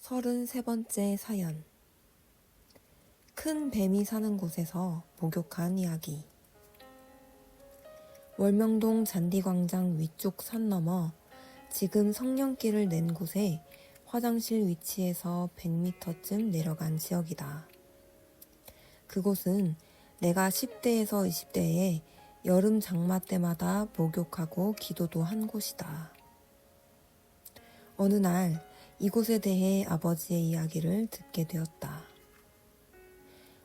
33번째 사연. 큰 뱀이 사는 곳에서 목욕한 이야기. 월명동 잔디광장 위쪽 산 너머 지금 성령길을 낸 곳에 화장실 위치에서 100m쯤 내려간 지역이다. 그곳은 내가 10대에서 20대에 여름 장마 때마다 목욕하고 기도도 한 곳이다. 어느 날 이곳에 대해 아버지의 이야기를 듣게 되었다.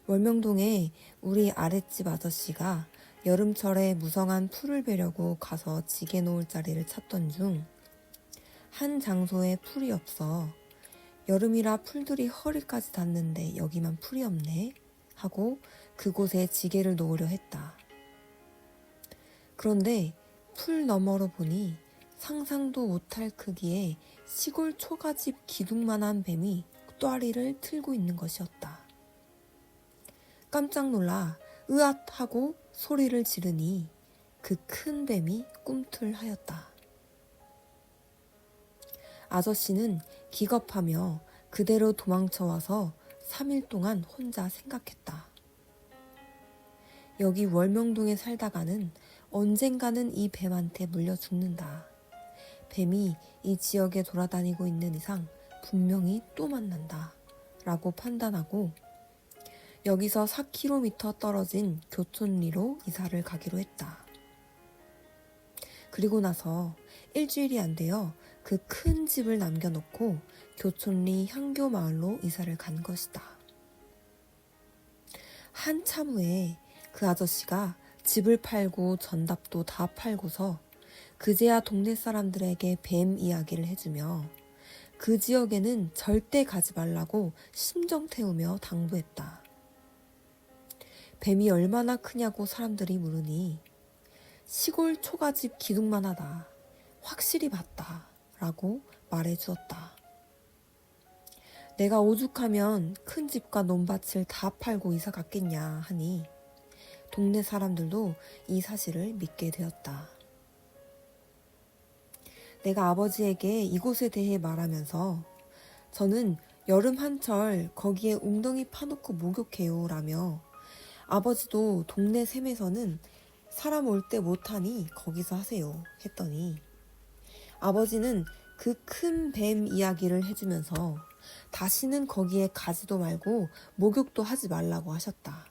월명동에 우리 아랫집 아저씨가 여름철에 무성한 풀을 베려고 가서 지게 놓을 자리를 찾던 중 한 장소에 풀이 없어 여름이라 풀들이 허리까지 닿는데 여기만 풀이 없네 하고 그곳에 지게를 놓으려 했다. 그런데 풀 너머로 보니 상상도 못할 크기의 시골 초가집 기둥만한 뱀이 또아리를 틀고 있는 것이었다. 깜짝 놀라 으앗 하고 소리를 지르니 그 큰 뱀이 꿈틀하였다. 아저씨는 기겁하며 그대로 도망쳐와서 3일 동안 혼자 생각했다. 여기 월명동에 살다가는 언젠가는 이 뱀한테 물려 죽는다. 뱀이 이 지역에 돌아다니고 있는 이상 분명히 또 만난다 라고 판단하고 여기서 4km 떨어진 교촌리로 이사를 가기로 했다. 그리고 나서 일주일이 안 되어 그 큰 집을 남겨놓고 교촌리 향교마을로 이사를 간 것이다. 한참 후에 그 아저씨가 집을 팔고 전답도 다 팔고서 그제야 동네 사람들에게 뱀 이야기를 해주며 그 지역에는 절대 가지 말라고 심정 태우며 당부했다. 뱀이 얼마나 크냐고 사람들이 물으니 시골 초가집 기둥만 하다. 확실히 봤다. 라고 말해주었다. 내가 오죽하면 큰 집과 논밭을 다 팔고 이사 갔겠냐 하니 동네 사람들도 이 사실을 믿게 되었다. 내가 아버지에게 이곳에 대해 말하면서 저는 여름 한철 거기에 웅덩이 파놓고 목욕해요 라며 아버지도 동네 샘에서는 사람 올 때 못하니 거기서 하세요 했더니 아버지는 그 큰 뱀 이야기를 해주면서 다시는 거기에 가지도 말고 목욕도 하지 말라고 하셨다.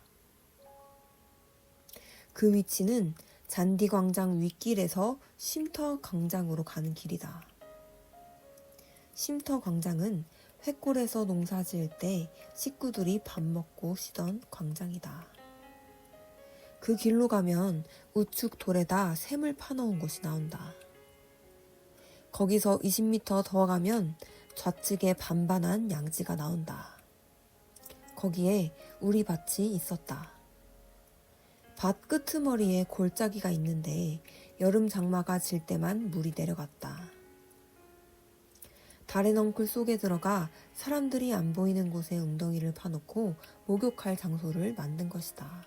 그 위치는 잔디광장 윗길에서 쉼터광장으로 가는 길이다. 쉼터광장은 횃골에서 농사 지을 때 식구들이 밥 먹고 쉬던 광장이다. 그 길로 가면 우측 돌에다 샘을 파놓은 곳이 나온다. 거기서 20m 더 가면 좌측에 반반한 양지가 나온다. 거기에 우리 밭이 있었다. 밭 끄트머리에 골짜기가 있는데 여름 장마가 질 때만 물이 내려갔다. 달의 넝쿨 속에 들어가 사람들이 안 보이는 곳에 웅덩이를 파놓고 목욕할 장소를 만든 것이다.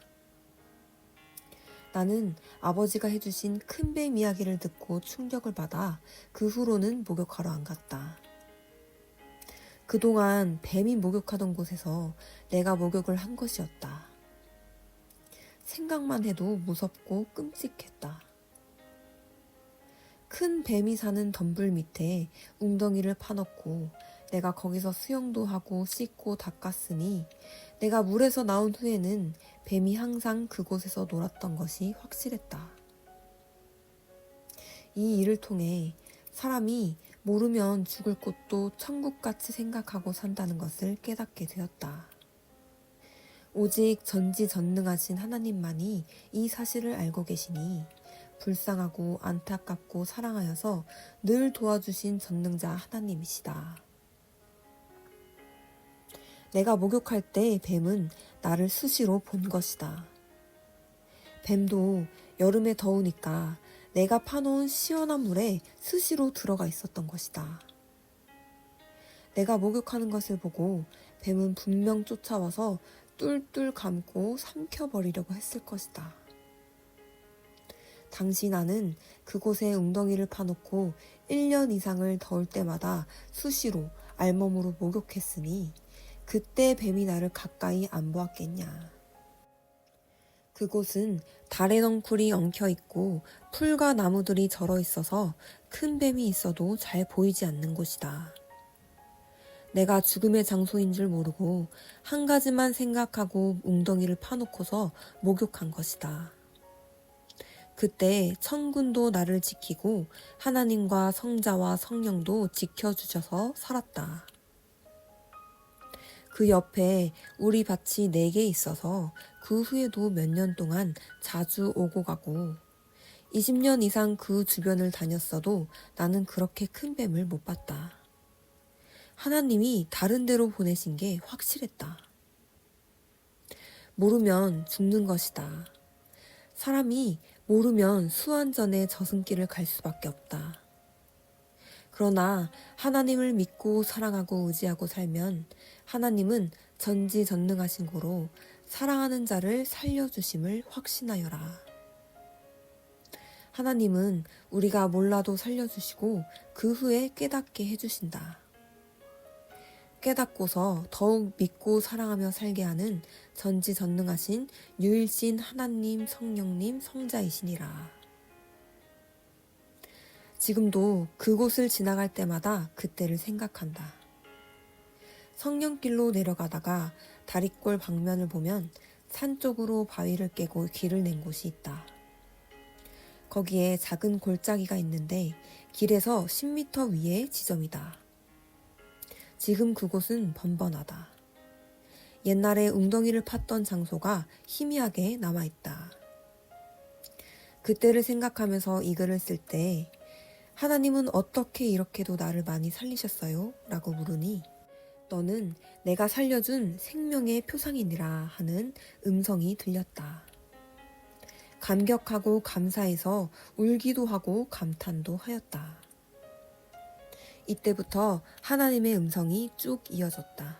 나는 아버지가 해주신 큰 뱀 이야기를 듣고 충격을 받아 그 후로는 목욕하러 안 갔다. 그동안 뱀이 목욕하던 곳에서 내가 목욕을 한 것이었다. 생각만 해도 무섭고 끔찍했다. 큰 뱀이 사는 덤불 밑에 웅덩이를 파놓고 내가 거기서 수영도 하고 씻고 닦았으니 내가 물에서 나온 후에는 뱀이 항상 그곳에서 놀았던 것이 확실했다. 이 일을 통해 사람이 모르면 죽을 곳도 천국같이 생각하고 산다는 것을 깨닫게 되었다. 오직 전지전능하신 하나님만이 이 사실을 알고 계시니 불쌍하고 안타깝고 사랑하여서 늘 도와주신 전능자 하나님이시다. 내가 목욕할 때 뱀은 나를 수시로 본 것이다. 뱀도 여름에 더우니까 내가 파놓은 시원한 물에 수시로 들어가 있었던 것이다. 내가 목욕하는 것을 보고 뱀은 분명 쫓아와서 뚫뚫 감고 삼켜버리려고 했을 것이다. 당시 나는 그곳에 웅덩이를 파놓고 1년 이상을 더울 때마다 수시로 알몸으로 목욕했으니 그때 뱀이 나를 가까이 안 보았겠냐. 그곳은 달의 넝쿨이 엉켜 있고 풀과 나무들이 절어 있어서 큰 뱀이 있어도 잘 보이지 않는 곳이다. 내가 죽음의 장소인 줄 모르고 한 가지만 생각하고 웅덩이를 파놓고서 목욕한 것이다. 그때 천군도 나를 지키고 하나님과 성자와 성령도 지켜주셔서 살았다. 그 옆에 우리 밭이 4개 있어서 그 후에도 몇 년 동안 자주 오고 가고 20년 이상 그 주변을 다녔어도 나는 그렇게 큰 뱀을 못 봤다. 하나님이 다른 데로 보내신 게 확실했다. 모르면 죽는 것이다. 사람이 모르면 수완전의 저승길을 갈 수밖에 없다. 그러나 하나님을 믿고 사랑하고 의지하고 살면 하나님은 전지전능하신 고로 사랑하는 자를 살려주심을 확신하여라. 하나님은 우리가 몰라도 살려주시고 그 후에 깨닫게 해주신다. 깨닫고서 더욱 믿고 사랑하며 살게 하는 전지전능하신 유일신 하나님 성령님 성자이시니라. 지금도 그곳을 지나갈 때마다 그때를 생각한다. 성령길로 내려가다가 다리꼴 방면을 보면 산 쪽으로 바위를 깨고 길을 낸 곳이 있다. 거기에 작은 골짜기가 있는데 길에서 10m 위의 지점이다. 지금 그곳은 번번하다. 옛날에 웅덩이를 팠던 장소가 희미하게 남아있다. 그때를 생각하면서 이 글을 쓸 때 하나님은 어떻게 이렇게도 나를 많이 살리셨어요? 라고 물으니 너는 내가 살려준 생명의 표상이니라 하는 음성이 들렸다. 감격하고 감사해서 울기도 하고 감탄도 하였다. 이때부터 하나님의 음성이 쭉 이어졌다.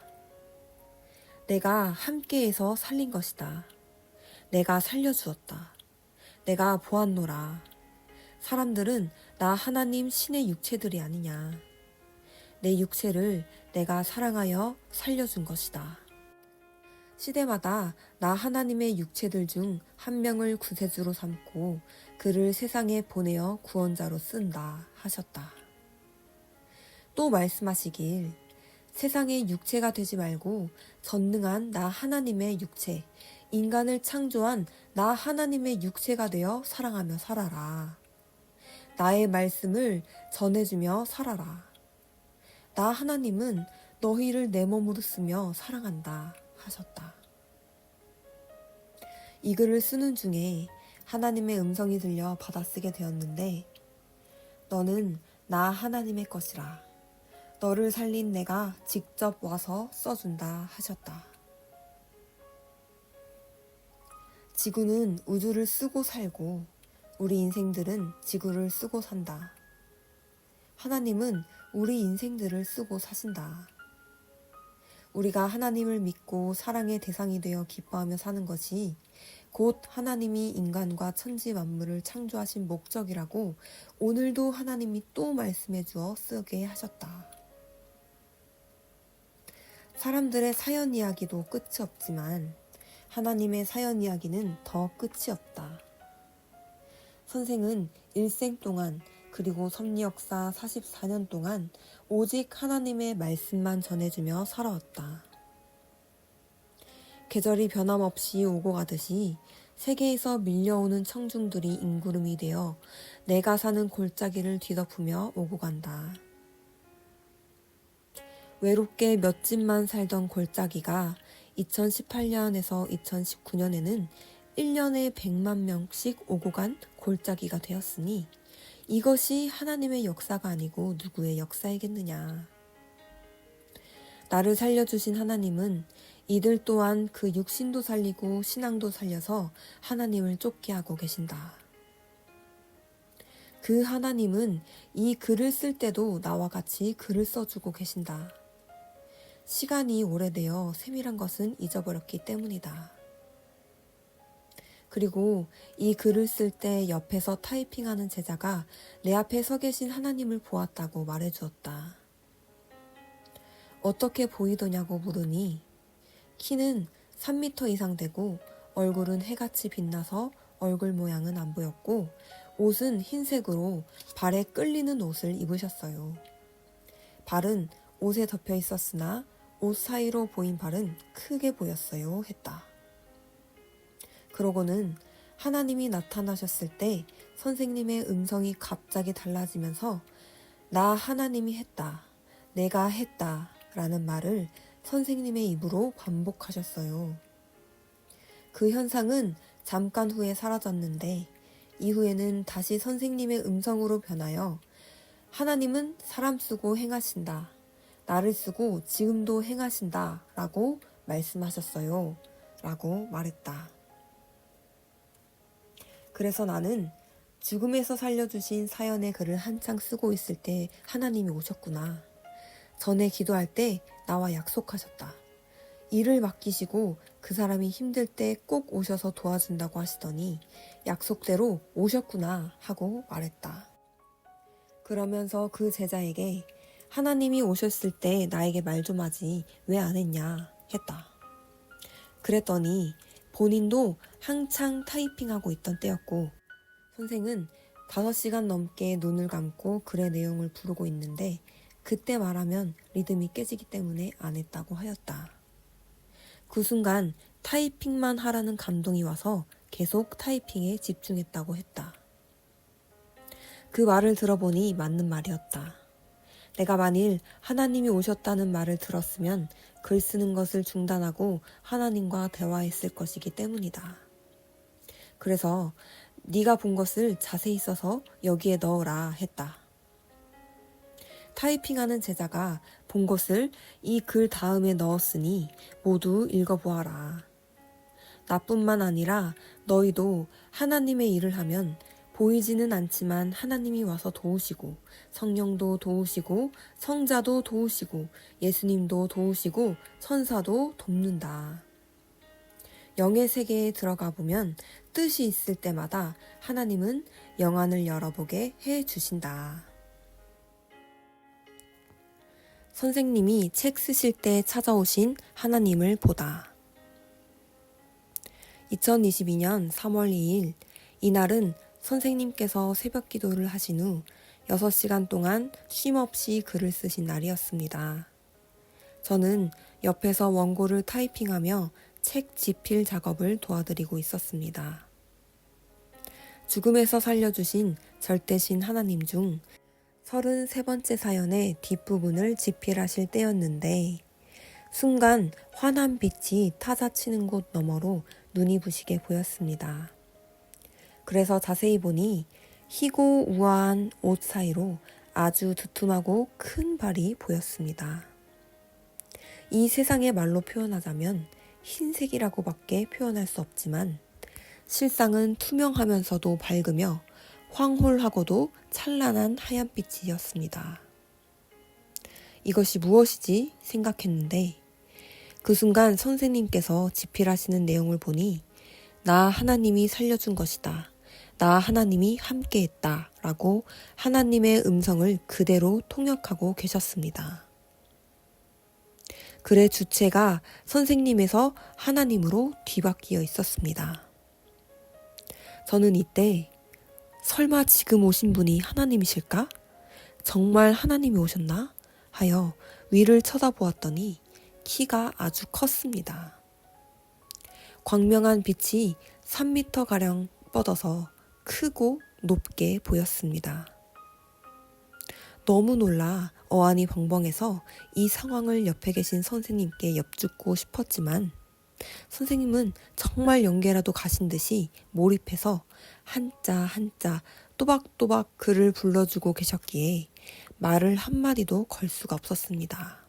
내가 함께해서 살린 것이다. 내가 살려주었다. 내가 보았노라. 사람들은 나 하나님 신의 육체들이 아니냐. 내 육체를 내가 사랑하여 살려준 것이다. 시대마다 나 하나님의 육체들 중 한 명을 구세주로 삼고 그를 세상에 보내어 구원자로 쓴다 하셨다. 또 말씀하시길 세상의 육체가 되지 말고 전능한 나 하나님의 육체, 인간을 창조한 나 하나님의 육체가 되어 사랑하며 살아라. 나의 말씀을 전해주며 살아라. 나 하나님은 너희를 내 몸으로 쓰며 사랑한다 하셨다. 이 글을 쓰는 중에 하나님의 음성이 들려 받아쓰게 되었는데 너는 나 하나님의 것이라. 너를 살린 내가 직접 와서 써준다 하셨다. 지구는 우주를 쓰고 살고 우리 인생들은 지구를 쓰고 산다. 하나님은 우리 인생들을 쓰고 사신다. 우리가 하나님을 믿고 사랑의 대상이 되어 기뻐하며 사는 것이 곧 하나님이 인간과 천지 만물을 창조하신 목적이라고 오늘도 하나님이 또 말씀해 주어 쓰게 하셨다. 사람들의 사연 이야기도 끝이 없지만 하나님의 사연 이야기는 더 끝이 없다. 선생은 일생 동안 그리고 섭리역사 44년 동안 오직 하나님의 말씀만 전해주며 살아왔다. 계절이 변함없이 오고 가듯이 세계에서 밀려오는 청중들이 인구름이 되어 내가 사는 골짜기를 뒤덮으며 오고 간다. 외롭게 몇 집만 살던 골짜기가 2018년에서 2019년에는 1년에 100만 명씩 오고 간 골짜기가 되었으니 이것이 하나님의 역사가 아니고 누구의 역사이겠느냐. 나를 살려주신 하나님은 이들 또한 그 육신도 살리고 신앙도 살려서 하나님을 쫓게 하고 계신다. 그 하나님은 이 글을 쓸 때도 나와 같이 글을 써주고 계신다. 시간이 오래되어 세밀한 것은 잊어버렸기 때문이다. 그리고 이 글을 쓸 때 옆에서 타이핑하는 제자가 내 앞에 서 계신 하나님을 보았다고 말해주었다. 어떻게 보이더냐고 물으니 키는 3m 이상 되고 얼굴은 해같이 빛나서 얼굴 모양은 안 보였고 옷은 흰색으로 발에 끌리는 옷을 입으셨어요. 발은 옷에 덮여 있었으나 옷 사이로 보인 발은 크게 보였어요 했다. 그러고는 하나님이 나타나셨을 때 선생님의 음성이 갑자기 달라지면서 나 하나님이 했다, 내가 했다 라는 말을 선생님의 입으로 반복하셨어요. 그 현상은 잠깐 후에 사라졌는데 이후에는 다시 선생님의 음성으로 변하여 하나님은 사람 쓰고 행하신다, 나를 쓰고 지금도 행하신다 라고 말씀하셨어요 라고 말했다. 그래서 나는 죽음에서 살려주신 사연의 글을 한창 쓰고 있을 때 하나님이 오셨구나. 전에 기도할 때 나와 약속하셨다. 일을 맡기시고 그 사람이 힘들 때 꼭 오셔서 도와준다고 하시더니 약속대로 오셨구나 하고 말했다. 그러면서 그 제자에게 하나님이 오셨을 때 나에게 말 좀 하지 왜 안 했냐 했다. 그랬더니 본인도 한창 타이핑하고 있던 때였고 선생은 5시간 넘게 눈을 감고 글의 내용을 부르고 있는데 그때 말하면 리듬이 깨지기 때문에 안 했다고 하였다. 그 순간 타이핑만 하라는 감동이 와서 계속 타이핑에 집중했다고 했다. 그 말을 들어보니 맞는 말이었다. 내가 만일 하나님이 오셨다는 말을 들었으면 글 쓰는 것을 중단하고 하나님과 대화했을 것이기 때문이다. 그래서 네가 본 것을 자세히 써서 여기에 넣어라 했다. 타이핑하는 제자가 본 것을 이 글 다음에 넣었으니 모두 읽어보아라. 나뿐만 아니라 너희도 하나님의 일을 하면 보이지는 않지만 하나님이 와서 도우시고 성령도 도우시고 성자도 도우시고 예수님도 도우시고 천사도 돕는다. 영의 세계에 들어가 보면 뜻이 있을 때마다 하나님은 영안을 열어보게 해주신다. 선생님이 책 쓰실 때 찾아오신 하나님을 보다. 2022년 3월 2일 이날은 선생님께서 새벽 기도를 하신 후 6시간 동안 쉼없이 글을 쓰신 날이었습니다. 저는 옆에서 원고를 타이핑하며 책 집필 작업을 도와드리고 있었습니다. 죽음에서 살려주신 절대신 하나님 중 33번째 사연의 뒷부분을 집필하실 때였는데 순간 환한 빛이 타자치는 곳 너머로 눈이 부시게 보였습니다. 그래서 자세히 보니 희고 우아한 옷 사이로 아주 두툼하고 큰 발이 보였습니다. 이 세상의 말로 표현하자면 흰색이라고밖에 표현할 수 없지만 실상은 투명하면서도 밝으며 황홀하고도 찬란한 하얀빛이었습니다. 이것이 무엇이지 생각했는데 그 순간 선생님께서 집필하시는 내용을 보니 나 하나님이 살려준 것이다. 나 하나님이 함께했다. 라고 하나님의 음성을 그대로 통역하고 계셨습니다. 글의 주체가 선생님에서 하나님으로 뒤바뀌어 있었습니다. 저는 이때 설마 지금 오신 분이 하나님이실까? 정말 하나님이 오셨나? 하여 위를 쳐다보았더니 키가 아주 컸습니다. 광명한 빛이 3m가량 뻗어서 크고 높게 보였습니다. 너무 놀라 어안이 벙벙해서 이 상황을 옆에 계신 선생님께 엿죽고 싶었지만 선생님은 정말 연계라도 가신 듯이 몰입해서 한자 한자 또박또박 글을 불러주고 계셨기에 말을 한마디도 걸 수가 없었습니다.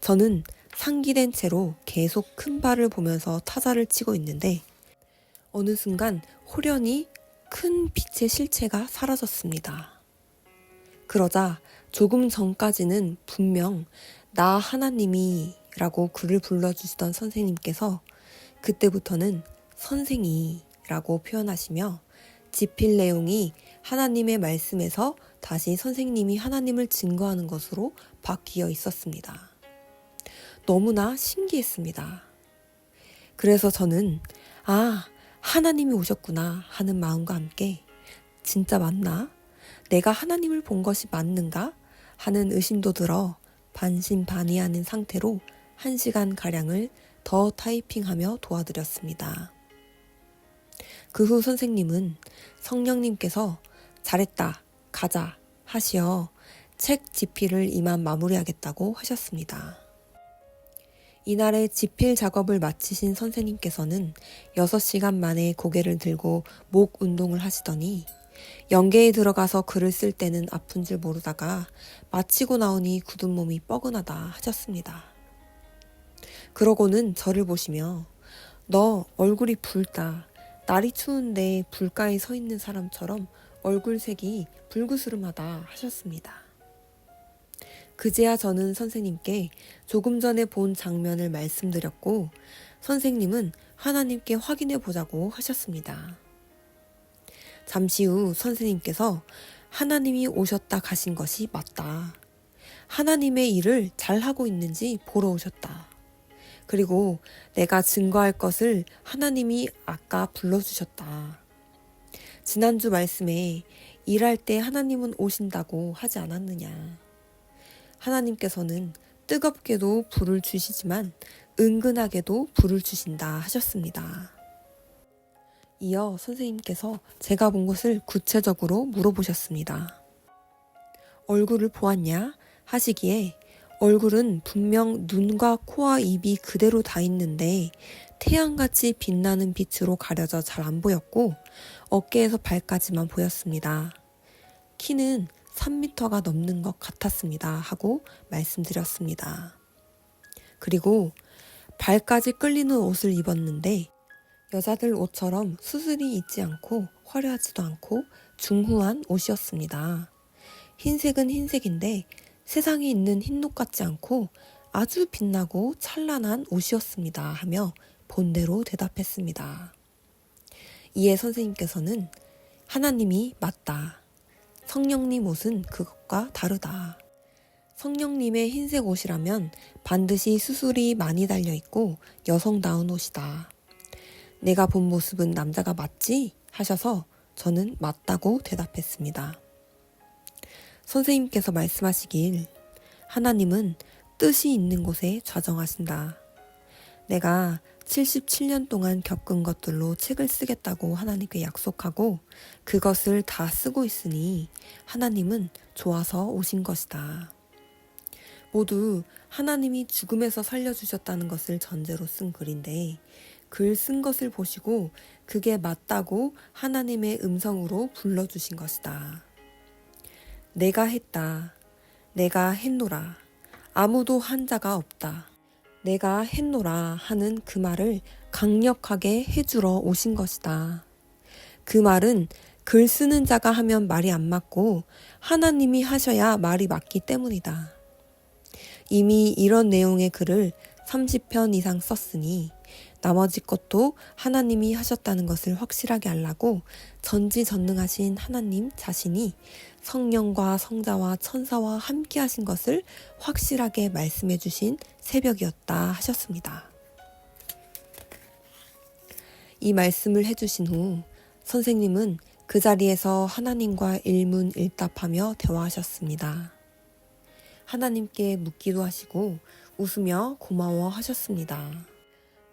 저는 상기된 채로 계속 큰 발을 보면서 타자를 치고 있는데 어느 순간 호련히 큰 빛의 실체가 사라졌습니다. 그러자 조금 전까지는 분명 나 하나님이 라고 글을 불러주시던 선생님께서 그때부터는 선생이 라고 표현하시며 집필 내용이 하나님의 말씀에서 다시 선생님이 하나님을 증거하는 것으로 바뀌어 있었습니다. 너무나 신기했습니다. 그래서 저는 하나님이 오셨구나 하는 마음과 함께 진짜 맞나? 내가 하나님을 본 것이 맞는가? 하는 의심도 들어 반신반의하는 상태로 1시간가량을 더 타이핑하며 도와드렸습니다. 그 후 선생님은 성령님께서 잘했다, 가자 하시어 책 집필을 이만 마무리하겠다고 하셨습니다. 이날의 집필 작업을 마치신 선생님께서는 6시간 만에 고개를 들고 목 운동을 하시더니 영계에 들어가서 글을 쓸 때는 아픈 줄 모르다가 마치고 나오니 굳은 몸이 뻐근하다 하셨습니다. 그러고는 저를 보시며 너 얼굴이 붉다. 날이 추운데 불가에 서 있는 사람처럼 얼굴색이 불그스름하다 하셨습니다. 그제야 저는 선생님께 조금 전에 본 장면을 말씀드렸고 선생님은 하나님께 확인해 보자고 하셨습니다. 잠시 후 선생님께서 하나님이 오셨다 가신 것이 맞다. 하나님의 일을 잘하고 있는지 보러 오셨다. 그리고 내가 증거할 것을 하나님이 아까 불러주셨다. 지난주 말씀에 일할 때 하나님은 오신다고 하지 않았느냐. 하나님께서는 뜨겁게도 불을 주시지만 은근하게도 불을 주신다 하셨습니다. 이어 선생님께서 제가 본 것을 구체적으로 물어보셨습니다. 얼굴을 보았냐? 하시기에 얼굴은 분명 눈과 코와 입이 그대로 다 있는데 태양같이 빛나는 빛으로 가려져 잘 안 보였고 어깨에서 발까지만 보였습니다. 키는 3m가 넘는 것 같았습니다 하고 말씀드렸습니다. 그리고 발까지 끌리는 옷을 입었는데 여자들 옷처럼 수술이 있지 않고 화려하지도 않고 중후한 옷이었습니다. 흰색은 흰색인데 세상에 있는 흰옷 같지 않고 아주 빛나고 찬란한 옷이었습니다 하며 본대로 대답했습니다. 이에 선생님께서는 하나님이 맞다. 성령님 옷은 그것과 다르다. 성령님의 흰색 옷이라면 반드시 수술이 많이 달려있고 여성다운 옷이다. 내가 본 모습은 남자가 맞지? 하셔서 저는 맞다고 대답했습니다. 선생님께서 말씀하시길 하나님은 뜻이 있는 곳에 좌정하신다. 내가 77년 동안 겪은 것들로 책을 쓰겠다고 하나님께 약속하고 그것을 다 쓰고 있으니 하나님은 좋아서 오신 것이다. 모두 하나님이 죽음에서 살려주셨다는 것을 전제로 쓴 글인데 글 쓴 것을 보시고 그게 맞다고 하나님의 음성으로 불러주신 것이다. 내가 했다. 내가 했노라. 아무도 한 자가 없다. 내가 했노라 하는 그 말을 강력하게 해주러 오신 것이다. 그 말은 글 쓰는 자가 하면 말이 안 맞고 하나님이 하셔야 말이 맞기 때문이다. 이미 이런 내용의 글을 30편 이상 썼으니 나머지 것도 하나님이 하셨다는 것을 확실하게 알라고 전지전능하신 하나님 자신이 성령과 성자와 천사와 함께 하신 것을 확실하게 말씀해 주신 새벽이었다 하셨습니다. 이 말씀을 해주신 후 선생님은 그 자리에서 하나님과 일문일답하며 대화하셨습니다. 하나님께 묻기도 하시고 웃으며 고마워하셨습니다.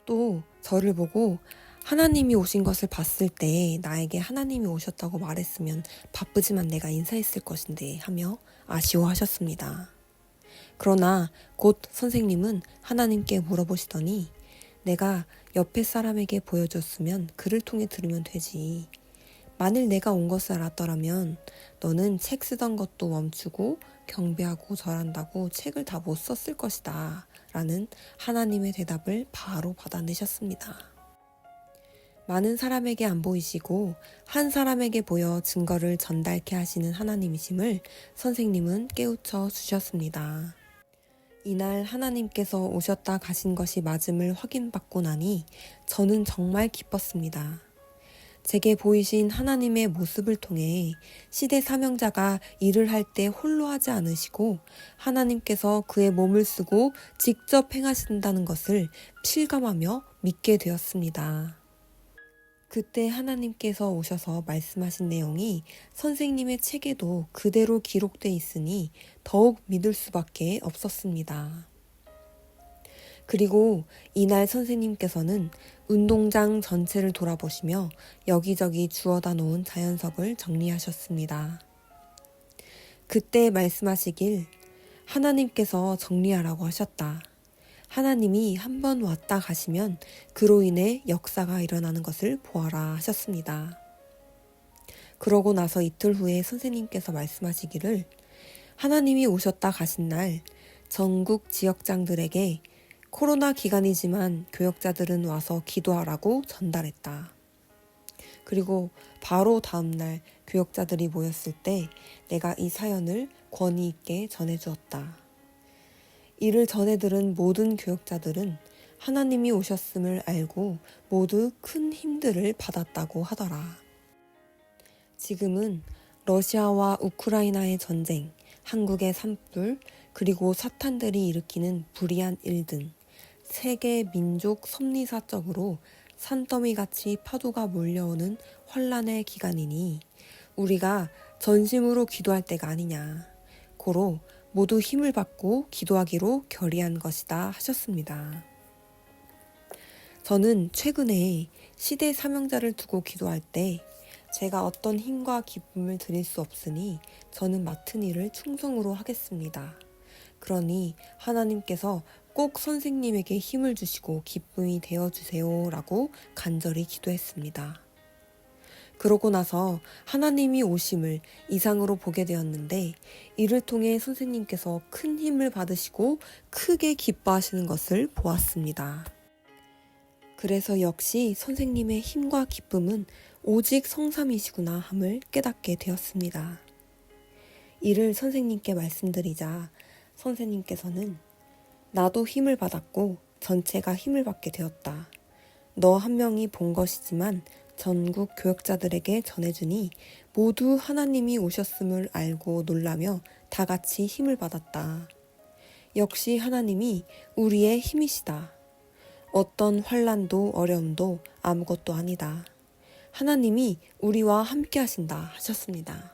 또 저를 보고 하나님이 오신 것을 봤을 때 나에게 하나님이 오셨다고 말했으면 바쁘지만 내가 인사했을 것인데 하며 아쉬워하셨습니다. 그러나 곧 선생님은 하나님께 물어보시더니 내가 옆에 사람에게 보여줬으면 그를 통해 들으면 되지. 만일 내가 온 것을 알았더라면 너는 책 쓰던 것도 멈추고 경배하고 절한다고 책을 다 못 썼을 것이다. 라는 하나님의 대답을 바로 받아내셨습니다. 많은 사람에게 안 보이시고 한 사람에게 보여 증거를 전달케 하시는 하나님이심을 선생님은 깨우쳐 주셨습니다. 이날 하나님께서 오셨다 가신 것이 맞음을 확인받고 나니 저는 정말 기뻤습니다. 제게 보이신 하나님의 모습을 통해 시대 사명자가 일을 할 때 홀로 하지 않으시고 하나님께서 그의 몸을 쓰고 직접 행하신다는 것을 실감하며 믿게 되었습니다. 그때 하나님께서 오셔서 말씀하신 내용이 선생님의 책에도 그대로 기록돼 있으니 더욱 믿을 수밖에 없었습니다. 그리고 이날 선생님께서는 운동장 전체를 돌아보시며 여기저기 주워다 놓은 자연석을 정리하셨습니다. 그때 말씀하시길 하나님께서 정리하라고 하셨다. 하나님이 한번 왔다 가시면 그로 인해 역사가 일어나는 것을 보아라 하셨습니다. 그러고 나서 이틀 후에 선생님께서 말씀하시기를 하나님이 오셨다 가신 날 전국 지역장들에게 코로나 기간이지만 교역자들은 와서 기도하라고 전달했다. 그리고 바로 다음날 교역자들이 모였을 때 내가 이 사연을 권위 있게 전해주었다. 이를 전해 들은 모든 교역자들은 하나님이 오셨음을 알고 모두 큰 힘들을 받았다고 하더라. 지금은 러시아와 우크라이나의 전쟁, 한국의 산불, 그리고 사탄들이 일으키는 불의한 일 등 세계 민족 섭리사적으로 산더미같이 파도가 몰려오는 환란의 기간이니 우리가 전심으로 기도할 때가 아니냐. 고로 모두 힘을 받고 기도하기로 결의한 것이다 하셨습니다. 저는 최근에 시대 사명자를 두고 기도할 때 제가 어떤 힘과 기쁨을 드릴 수 없으니 저는 맡은 일을 충성으로 하겠습니다. 그러니 하나님께서 꼭 선생님에게 힘을 주시고 기쁨이 되어주세요 라고 간절히 기도했습니다. 그러고 나서 하나님이 오심을 이상으로 보게 되었는데 이를 통해 선생님께서 큰 힘을 받으시고 크게 기뻐하시는 것을 보았습니다. 그래서 역시 선생님의 힘과 기쁨은 오직 성삼이시구나 함을 깨닫게 되었습니다. 이를 선생님께 말씀드리자 선생님께서는 나도 힘을 받았고 전체가 힘을 받게 되었다. 너 한 명이 본 것이지만 전국 교역자들에게 전해주니 모두 하나님이 오셨음을 알고 놀라며 다 같이 힘을 받았다. 역시 하나님이 우리의 힘이시다. 어떤 환난도 어려움도 아무것도 아니다. 하나님이 우리와 함께 하신다 하셨습니다.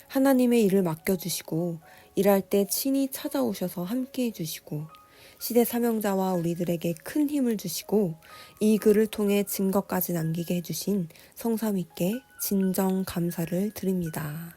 하나님의 일을 맡겨주시고 일할 때 친히 찾아오셔서 함께 해주시고 시대 사명자와 우리들에게 큰 힘을 주시고 이 글을 통해 증거까지 남기게 해주신 성삼위께 진정 감사를 드립니다.